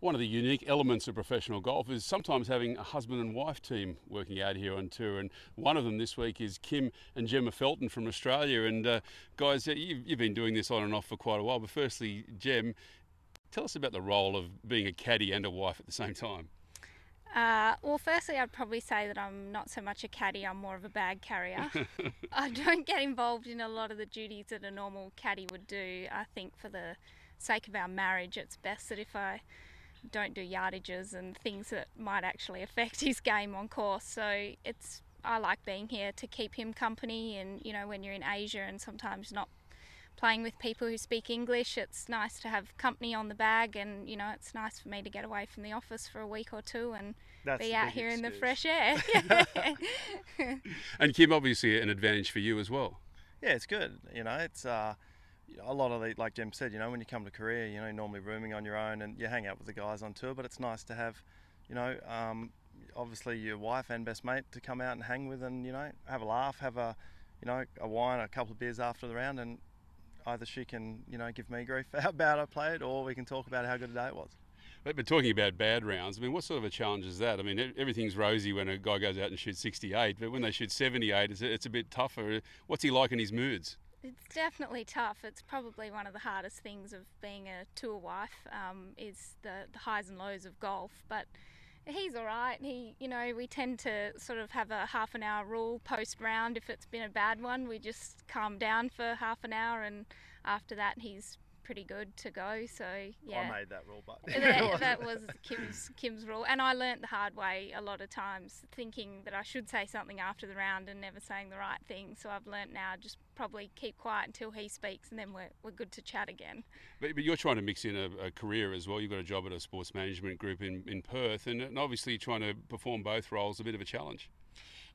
One of the unique elements of professional golf is sometimes having a husband and wife team working out here on tour, and one of them this week is Kim and Gemma Felton from Australia. And guys, you've been doing this on and off for quite a while, but firstly, Gem, tell us about the role of being a caddy and a wife at the same time. Well, firstly, I'd probably say that I'm not so much a caddy, I'm more of a bag carrier. I don't get involved in a lot of the duties that a normal caddy would do. I think for the sake of our marriage, it's best that if I don't do yardages and things that might actually affect his game on course. So I like being here to keep him company, and when you're in Asia and sometimes not playing with people who speak English, it's nice to have company on the bag, and it's nice for me to get away from the office for a week or two and be out here in the fresh air. And Kim, obviously an advantage for you as well. Yeah, it's good. It's a lot of like Jem said, when you come to Korea, you're normally rooming on your own and you hang out with the guys on tour, but it's nice to have, obviously your wife and best mate to come out and hang with and, have a laugh, have a wine, a couple of beers after the round, and either she can, give me grief for how bad I played, or we can talk about how good a day it was. But talking about bad rounds, I mean, what sort of a challenge is that? I mean, everything's rosy when a guy goes out and shoots 68, but when they shoot 78, it's a bit tougher. What's he like in his moods? It's definitely tough. It's probably one of the hardest things of being a tour wife, is the highs and lows of golf. But he's all right. We tend to sort of have a half an hour rule post round. If it's been a bad one, we just calm down for half an hour, and after that he's pretty good to go. So yeah, I made that rule, but that was Kim's rule, and I learnt the hard way a lot of times, thinking that I should say something after the round and never saying the right thing. So I've learnt now just probably keep quiet until he speaks, and then we're good to chat again. But you're trying to mix in a career as well. You've got a job at a sports management group in Perth, and obviously trying to perform both roles is a bit of a challenge.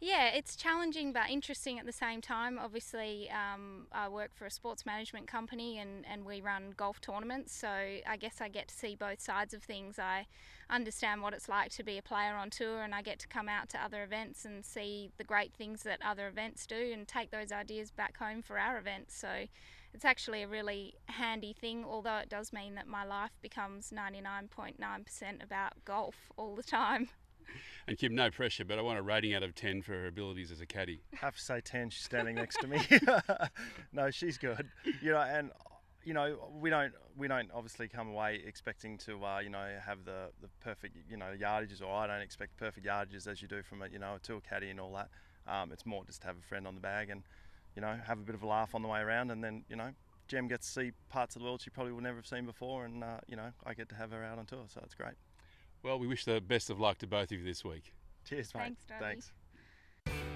Yeah, it's challenging but interesting at the same time. Obviously, I work for a sports management company and we run golf tournaments, so I guess I get to see both sides of things. I understand what it's like to be a player on tour, and I get to come out to other events and see the great things that other events do and take those ideas back home for our events. So it's actually a really handy thing, although it does mean that my life becomes 99.9% about golf all the time. And Kim, no pressure, but I want a rating out of 10 for her abilities as a caddy. I have to say 10. She's standing next to me. No, she's good. And we don't obviously come away expecting to have the perfect yardages, or I don't expect perfect yardages as you do from a tour caddy and all that. It's more just to have a friend on the bag and have a bit of a laugh on the way around, and then Gem gets to see parts of the world she probably would never have seen before, and I get to have her out on tour, so it's great. Well, we wish the best of luck to both of you this week. Cheers, mate. Thanks, Dottie. Thanks.